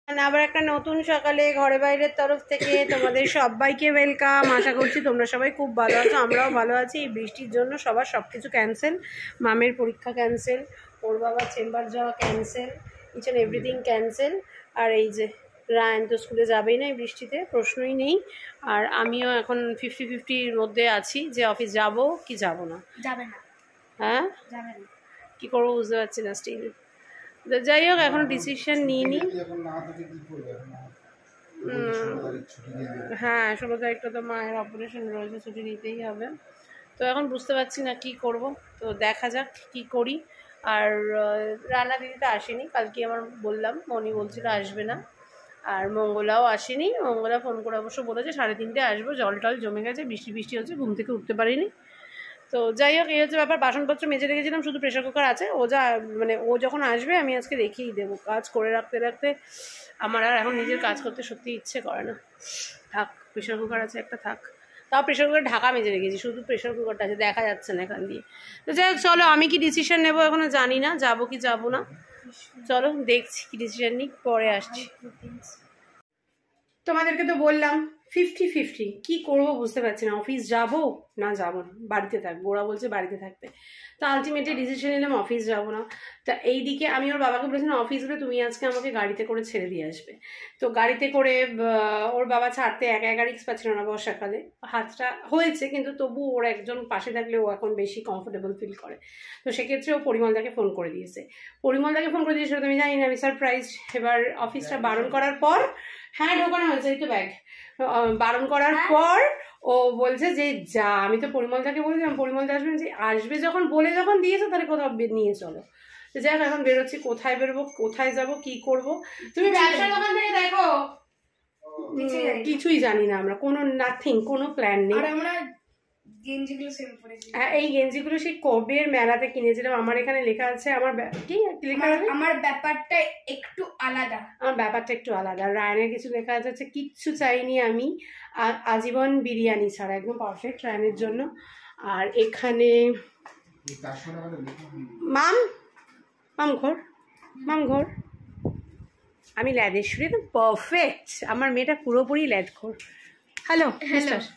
আবার একটা নতুন সকালে ঘরে বাইরের তরফ থেকে তোমাদের সবাইকে ওয়েলকাম। আশা করছি তোমরা সবাই খুব ভালো আছো, আমরাও ভালো আছি। এই বৃষ্টির জন্য সবার সব কিছু ক্যান্সেল, মামের পরীক্ষা ক্যান্সেল, ওর বাবার চেম্বার যাওয়া cancel, each and everything cancel. আর এই যে রায়ন তো স্কুলে যাবেই না এই বৃষ্টিতে, প্রশ্নই নেই। আর আমিও এখন 50-50-র মধ্যে আছি যে অফিস যাব কি যাব না। যাবে না? হ্যাঁ যাবে না, কী করবো বুঝতে পারছি না স্টিল। যাই হোক এখনো ডিসিশন নিইনি। হ্যাঁ 16 তারিখটা তো মায়ের অপারেশন রয়েছে, ছুটি নিতেই হবে। তো এখন বুঝতে পারছি না কি করব, তো দেখা যাক কি করি। আর রানা দিদি তো আসেনি কালকে, আমার বললাম মনি বলছিল আসবে না। আর মঙ্গলাও আসেনি, মঙ্গলা ফোন করে অবশ্য বলেছে 3:30 আসবো, জল টল জমে গেছে, বৃষ্টি বৃষ্টি হচ্ছে, ঘুম থেকে উঠতে পারিনি। তো যাই হোক এই হচ্ছে ব্যাপার। বাসনপত্র মেজে রেখেছিলাম, শুধু প্রেশার কুকার আছে। ও যা মানে ও যখন আসবে আমি আজকে রেখেই দেবো। কাজ করে রাখতে রাখতে আমার আর এখন নিজের কাজ করতে সত্যি ইচ্ছে করে না। থাক, প্রেশার কুকার আছে একটা, থাক। তাও প্রেশার কুকার ঢাকা মেজে রেখেছি, শুধু প্রেশার কুকারটা আছে, দেখা যাচ্ছে না এখান দিয়ে। তো যাই হোক চলো, আমি কি ডিসিশন নেবো এখনো জানি না, যাবো কি যাবো না। চলো দেখছি কি ডিসিশন নিই, পরে আসছি। তোমাদেরকে তো বললাম 50-50, কি করবো বুঝতে পারছি না। অফিস যাব না যাব না, বাড়িতে থাকবো। ওরা বলছে বাড়িতে থাকতে। তো আলটিমেটলি ডিসিশন নিলাম অফিস যাব না। তা এইদিকে আমি ওর বাবাকে বলেছিলাম অফিসগুলো তুমি আজকে আমাকে গাড়িতে করে ছেড়ে দিয়ে আসবে। তো গাড়িতে করে ওর বাবা ছাড়তে একা একা রিক্স পাচ্ছিল না বর্ষাকালে, হাতটা হয়েছে কিন্তু তবু ওর একজন পাশে থাকলে ও এখন বেশি কমফোর্টেবল ফিল করে। তো সেক্ষেত্রে ও পরিমলদাকে ফোন করে দিয়েছে। পরিমলদাকে ফোন করে দিয়েছে তুমি জানি না, আমি সারপ্রাইজ। এবার অফিসটা বারণ করার পর, হ্যাঁ ঢোকানো হয়েছে এই তো ব্যাগ, বারণ করার পর ও বলছে যে যা, আমি তো পরিমলদাকে বলেছিলাম পরিমলদা আসবেন, যে আসবে যখন বলে যখন দিয়েছে তাহলে কোথাও নিয়ে চলো। তো যাই হোক এখন বেরোচ্ছি, কোথায় বেরোবো, কোথায় যাব, কি করব। তুমি ব্যবসার দোকান থেকে দেখো, কিছুই জানি না আমরা, কোনো নাথিং, কোনো প্ল্যান নেই। গেঞ্জিগুলো সেম পরেছি। হ্যাঁ এই গেঞ্জিগুলো সেই কবের মেলাতে কিনেছিলাম। আমার এখানে লেখা আছে, আমার কি লেখা আছে, আমার ব্যাপারটা একটু আলাদা, আমার ব্যাপারটা একটু আলাদা। রায়নের কিছু লেখা আছে কিচ্ছু চাইনি আমি, আজীবন বিরিয়ানি ছাড়া, একদম পারফেক্ট রায়নের জন্য। আর এখানে মাম মাম ঘোর, মাম ঘোর, আমি ল্যাদেশ্বরী, একদম পারফেক্ট। আমার মেয়েটা পুরোপুরি ল্যাদ ঘোর। হ্যালো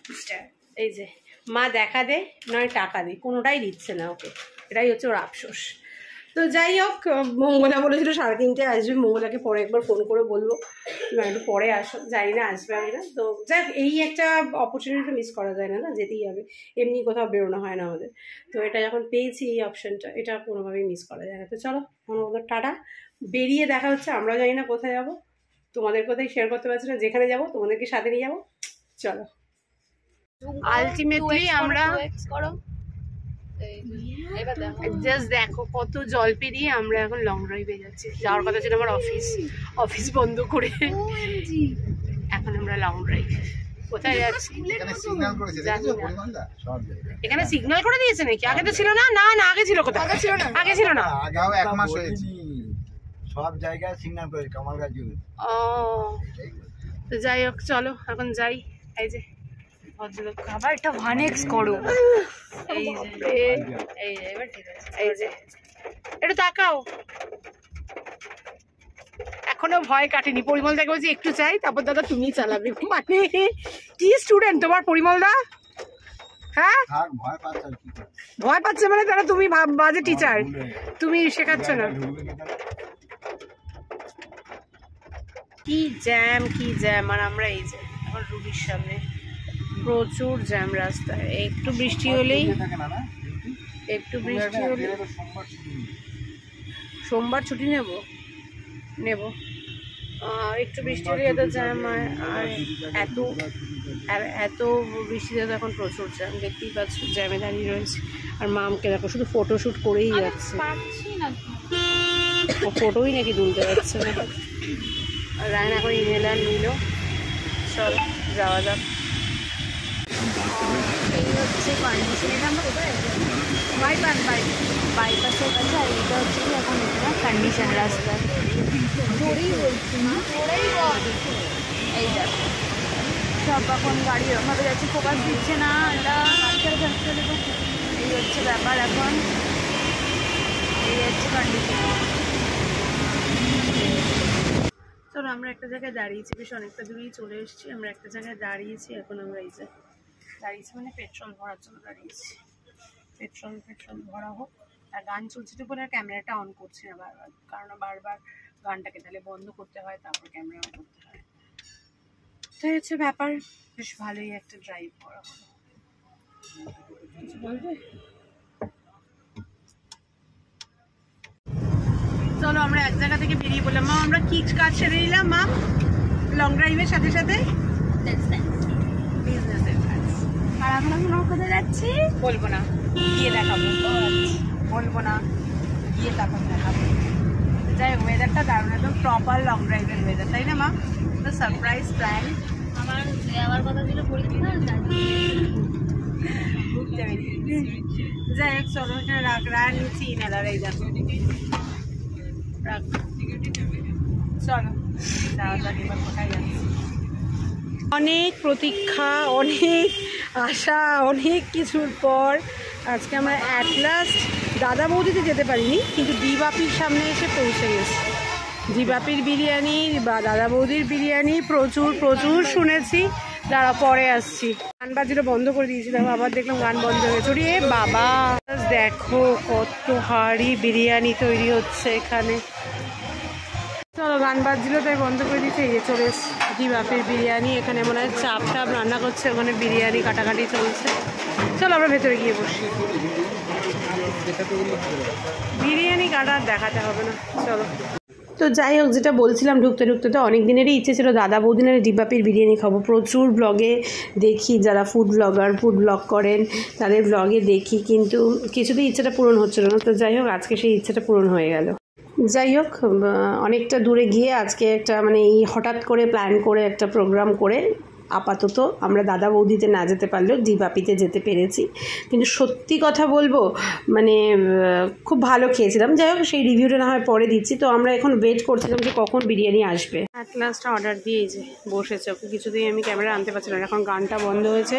মিস্টার, এই যে মা দেখা দে নয় টাকা দে, কোনোটাই দিচ্ছে না ওকে, এটাই হচ্ছে ওর আফসোস। তো যাই হোক মঙ্গলা বলেছিল 3:30 আসবে, মঙ্গলাকে পরে একবার ফোন করে বলবো একটু পরে আসো, জানি না আসবে আমি না। তো যাই এই একটা অপরচুনিটি মিস করা যায় না, না যেতেই হবে, এমনি কোথাও বেরোনো হয় না আমাদের। তো এটা যখন পেয়েছি এই অপশানটা, এটা কোনোভাবেই মিস করা যায় না। তো চলো ওদের টাটা, বেরিয়ে দেখা হচ্ছে। আমরাও জানি না কোথায় যাবো, তোমাদের কোথায় শেয়ার করতে পারছি না, যেখানে যাবো তোমাদেরকে সাথে নিয়ে যাবো। চলো আলটিমেটলি আমরা জাস্ট দেখো কত জল পেরিয়ে আমরা এখন লং ড্রাইভে যাচ্ছি। যাওয়ার কথা ছিল আমার অফিস বন্ধ করে, এখন আমরা লং ড্রাইভ। কোথায় যাচ্ছি? এখানে সিগন্যাল করে দিয়েছে নাকি? আগে তো ছিল না। না না আগে ছিল, কোথায় আগে ছিল না, আগেও 1 মাস হয়েছে সব জায়গায় সিগন্যাল করে কামালগঞ্জ। ও তো যাই হোক চলো এখন যাই। এই যে ভদ্রলোক খাবার একটা 1x করো, এই যে এই যে এবার ঠিক আছে, এই যে একটু তাকাও। এখনো ভয় কাটেনি। পরিমল দাকে বলছি একটু চাই, তারপর দাদা তুমি চালাবে। মানে কি স্টুডেন্ট তোমার পরিমল দা? হ্যাঁ ভয় পাচ্ছে মানে তারা তুমি বাজে টিচার, তুমি শেখাচ্ছ না। কি জ্যাম কি জ্যাম। আর আমরা এই যে এখন রুবির সামনে, প্রচুর জ্যাম রাস্তায়। একটু বৃষ্টি হলেই, একটু বৃষ্টি হলে সোমবার ছুটি নেব। একটু বৃষ্টি হলে এত জ্যাম হয়। আর এত বৃষ্টিতে তো এখন প্রচুর জ্যাম, দেখতেই পাচ্ছ জ্যামে দাঁড়িয়ে রয়েছে। আর মামকে দেখো শুধু ফটোশ্যুট করেই যাচ্ছে, ও ফটোই নাকি তুলতে পারছে না। আর রায়ন এখন ইনহেলার নিল। চল যাওয়া যাক। এই হচ্ছে কন্ডিশন। এটা আমরা কোথায় বাইপাসের কাছে। আর এটা হচ্ছে কি এখন এখানে কন্ডিশন রাস্তা, ধরেই বলছি না, ধরেই বল। এই দেখো সব এখন গাড়ি এরকমভাবে যাচ্ছে, ফোকাস দিচ্ছে না, এটা এই হচ্ছে ব্যাপার এখন, এই হচ্ছে কন্ডিশন। তো চলো আমরা একটা জায়গায় দাঁড়িয়েছি, বেশ অনেকটা দূরেই চলে এসেছি। আমরা একটা জায়গায় দাঁড়িয়েছি, এখন আমরা এই যে দাঁড়িয়েছি মানে পেট্রোল ভরার জন্য দাঁড়িয়েছি। পেট্রোল ভরা হোক। আর গান চলছে তো বলে আর ক্যামেরাটা অন করছি না বারবার, কারণ বারবার গানটাকে তাহলে বন্ধ করতে হয়, তারপর ক্যামেরা অন করতে হয়। তো হচ্ছে ব্যাপার, বেশ ভালোই একটা ড্রাইভ করা হলো। কিছু বলবে? চলো আমরা এক জায়গা থেকে বেরিয়ে পড়লাম। মা আমরা কি কাজ সেরে নিলাম মা লং ড্রাইভের সাথে সাথে? বিজনেসের কাজ। আর এখন আমরা কোথায় যাচ্ছি বলবো না, গিয়ে দেখাবো। বলবো না, গিয়ে তারপর দেখাবো। যাই হোক, ওয়েদারটা দারুণ, একদম প্রপার লং ড্রাইভের ওয়েদার, তাই না মা? তো সারপ্রাইজ প্ল্যান। আমার যাওয়ার কথা ছিল পরীক্ষা, ঘুরতে বেরিয়ে। যাই হোক চলো, এখানে রাগ নিচ্ছি ইনহেলার, এই দেখো রাখ। চলো যাওয়া যাক, এবার কোথায় যাচ্ছি। অনেক প্রতীক্ষা, অনেক আশা, অনেক কিছুর পর আজকে আমরা অ্যাট লাস্ট দাদা বৌদিতে যেতে পারিনি, কিন্তু দিবাপির সামনে এসে পৌঁছে গেছি। দিবাপির বিরিয়ানি বা দাদা বৌদির বিরিয়ানি প্রচুর শুনেছি, যারা পরে আসছি। গান বাজিটা বন্ধ করে দিয়েছি, দেখো আবার দেখলাম গান বন্ধ হয়ে গেছে। এ বাবা দেখো কত হাঁড়ি বিরিয়ানি তৈরি হচ্ছে এখানে। চলো গান বাজছিল তাই বন্ধ করে দিচ্ছে। এই যে চলে এসছি দিবাপির বিরিয়ানি, এখানে মনে হয় চাপ রান্না করছে, ওখানে বিরিয়ানি কাটাকাটি চলছে। চলো আমরা ভেতরে গিয়ে বসি, বিরিয়ানি কাটা দেখাতে হবে না। চলো। তো যাই হোক, যেটা বলছিলাম, ঢুকতে তো অনেক দিনেরই ইচ্ছে ছিল দাদা বৌদিনের দিবাপির বিরিয়ানি খাবো। প্রচুর ব্লগে দেখি, যারা ফুড ব্লগ করেন তাদের ব্লগে দেখি, কিন্তু কিছুতেই ইচ্ছেটা পূরণ হচ্ছিল না। তো যাই হোক, আজকে সেই ইচ্ছেটা পূরণ হয়ে গেল। যাই হোক, অনেকটা দূরে গিয়ে আজকে একটা মানে এই হঠাৎ করে প্ল্যান করে একটা প্রোগ্রাম করে আপাতত আমরা দাদা বৌদিতে না যেতে পারলেও দিবাপিতে যেতে পেরেছি। কিন্তু সত্যি কথা বলবো, মানে খুব ভালো খেয়েছিলাম। যাই হোক, সেই রিভিউটা না হয় পরে দিচ্ছি। তো আমরা এখন ওয়েট করছিলাম যে কখন বিরিয়ানি আসবে। অ্যাট লাস্ট অর্ডার দিয়ে যে বসেছে, ওকে কিছুতেই আমি ক্যামেরা আনতে পারছিলাম না। এখন গানটা বন্ধ হয়েছে,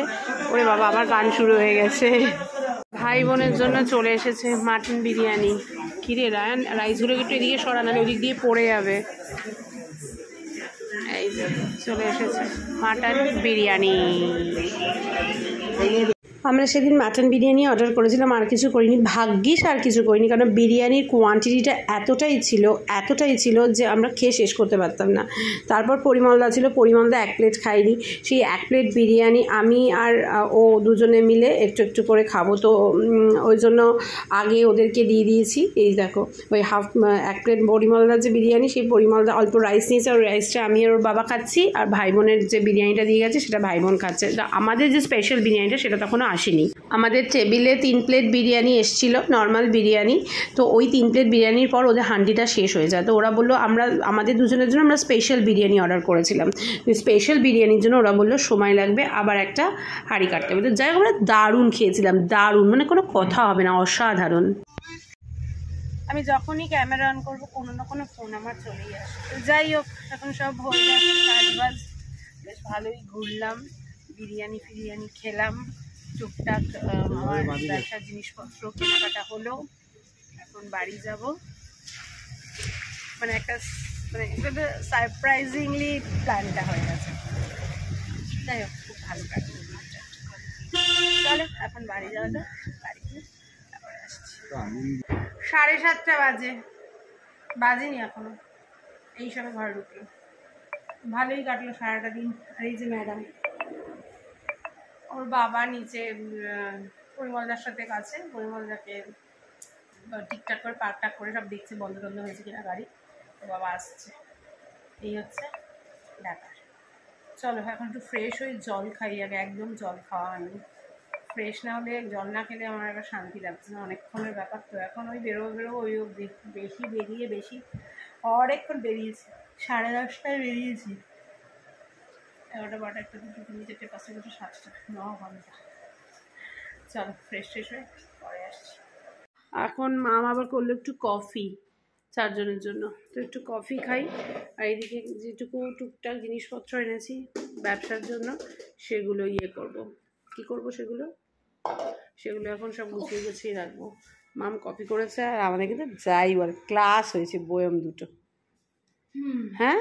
ওরে বাবা আবার গান শুরু হয়ে গেছে। ভাই বোনের জন্য চলে এসেছে মাটন বিরিয়ানি। কিরে রায়ান, রাইসগুলোকে একটু এদিকে সরা, নাহলে ওদিক দিয়ে পড়ে যাবে। এই যে চলে এসেছে মাটন বিরিয়ানি। আমরা সেদিন মাটন বিরিয়ানি অর্ডার করেছিলাম, আর কিছু করিনি। ভাগ্যিস আর কিছু করিনি, কারণ বিরিয়ানির কোয়ান্টিটিটা এতটাই ছিল যে আমরা খেয়ে শেষ করতে পারতাম না। তারপর পরিমলদা ছিল, পরিমলদা 1 প্লেট খাইনি। সেই 1 প্লেট বিরিয়ানি আমি আর ও দুজনে মিলে একটু করে খাবো। তো ওই জন্য আগে ওদেরকে দিয়ে দিয়েছি। এই দেখো ওই 1 প্লেট পরিমলদার যে বিরিয়ানি, সেই পরিমলদা অল্প রাইস নিয়েছে, ওই রাইসটা আমি আর ওর বাবা খাচ্ছি, আর ভাই বোনের যে বিরিয়ানিটা দিয়ে গেছে সেটা ভাই বোন খাচ্ছে। আমাদের যে স্পেশাল বিরিয়ানিটা সেটা তখনও আসেনি। আমাদের টেবিলে 3 প্লেট বিরিয়ানি এসেছিলো, নর্মাল বিরিয়ানি। তো ওই 3 প্লেট বিরিয়ানির পর ওদের হান্ডিটা শেষ হয়ে যায়। তো ওরা বললো আমাদের দুজনের জন্য আমরা স্পেশাল বিরিয়ানি অর্ডার করেছিলাম। স্পেশাল বিরিয়ানির জন্য ওরা বললো সময় লাগবে, আবার একটা হাঁড়ি কাটতে হবে। তো যাই হোক, আমরা দারুণ খেয়েছিলাম, দারুণ, মানে কোনো কথা হবে না, অসাধারণ। আমি যখনই ক্যামেরা অন করবো কোনো না কোনো ফোন আমার চলেই আসে। যাই হোক, এখন সব হয়ে যাচ্ছে কাজবাজ, বেশ ভালোই ঘুরলাম, বিরিয়ানি খেলাম, টুকটাক আমার ব্যবসার জিনিসপত্র কেনাকাটা হলো। এখন বাড়ি যাব, মানে একটা সারপ্রাইজিংলি প্ল্যানটা হয়ে গেছে। যাই হোক, খুব ভালো কাটলো। চলো এখন বাড়ি যাওয়া যাক, বাড়িতে তারপরে আসছি। 7:30 বাজেনি এখনো, এই সময় ঘরে ঢুকলো। ভালোই কাটলো সারাটা দিন। আর এই যে ম্যাডাম, ওর বাবা নিচে পরিমলদার সাথে কাছে, পরিমলদাকে ঠিকঠাক করে পার্কটাক করে সব দেখছে, বন্ধ হয়েছে কিনা গাড়ি। ওর বাবা আসছে, এই হচ্ছে ব্যাপার। চলো এখন একটু ফ্রেশ হয়ে জল খাই আগে, একদম জল খাওয়া হয়নি। ফ্রেশ না হলে, জল না খেলে আমার একটা শান্তি লাগছে না, অনেকক্ষণের ব্যাপার। তো এখন ওই বেরোবো ওই বেশি অনেকক্ষণ বেরিয়েছি, 10:30 বেরিয়েছি। 11টা 12টা 1টা 2টো 3টে 4টে 5টা 6টা 7টা 9 ঘন্টা। চলো ফ্রেশ হয়ে পরে আসছি। এখন মাম আবার করলো একটু কফি 4 জনের জন্য, তো একটু কফি খাই। আর এইদিকে যেটুকু টুকটাক জিনিসপত্র এনেছি ব্যবসার জন্য, সেগুলো কী করবো সেগুলো এখন সব গুছিয়ে রাখবো। মাম কফি করেছে, আর আমাদের কিন্তু যাই বল ক্লাস হয়েছে, বয়ম 2টো। হ্যাঁ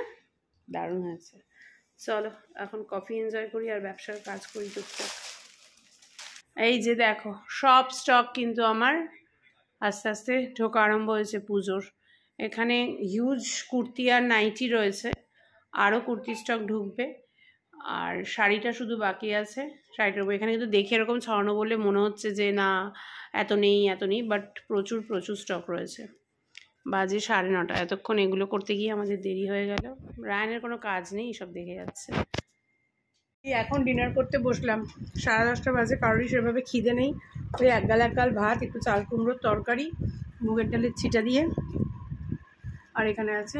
দারুণ হয়েছে। চলো এখন কফি এনজয় করি আর ব্যবসার কাজ করি টুকটাক। এই যে দেখো সব স্টক কিন্তু আমার আস্তে আস্তে ঢোকা আরম্ভ হয়েছে পুজোর। এখানে হিউজ কুর্তি আর নাইটি রয়েছে, আরও কুর্তি স্টক ঢুকবে, আর শাড়িটা শুধু বাকি আছে। শাড়িটার উপর এখানে কিন্তু দেখে এরকম ছড়ানো বলে মনে হচ্ছে যে না এত নেই, বাট প্রচুর স্টক রয়েছে। বাজে 9:30, এতক্ষণ এগুলো করতে গিয়ে আমাদের দেরি হয়ে গেল। রায়ানের কোনো কাজ নেই, সব দেখে যাচ্ছে। এখন ডিনার করতে বসলাম, 10:30 বাজে, কারোরই সেভাবে খিদে নেই। ওই এক গাল ভাত, একটু চাল কুমড়োর তরকারি, মুগের ডালের ছিটা দিয়ে, আর এখানে আছে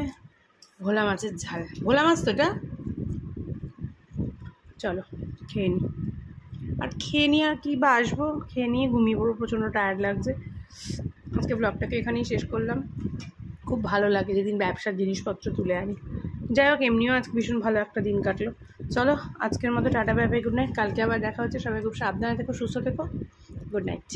ভোলা মাছের ঝাল। ভোলা মাছ তো এটা। চলো খেয়ে নিই, আর কি বা আসবো, খেয়ে নিয়ে ঘুমিয়ে পড়বো, প্রচণ্ড টায়ার্ড লাগছে। আজকে ব্লগটাকে এখানেই শেষ করলাম। খুব ভালো লাগে যেদিন ব্যবসার জিনিসপত্র তুলে আনি। যাই হোক, এমনিও আজকে ভীষণ ভালো একটা দিন কাটলো। চলো আজকের মতো tata, bye bye, good night. কালকে আবার দেখা হচ্ছে। সবাই খুব সাবধানে থেকো, সুস্থ থেকো। Good night.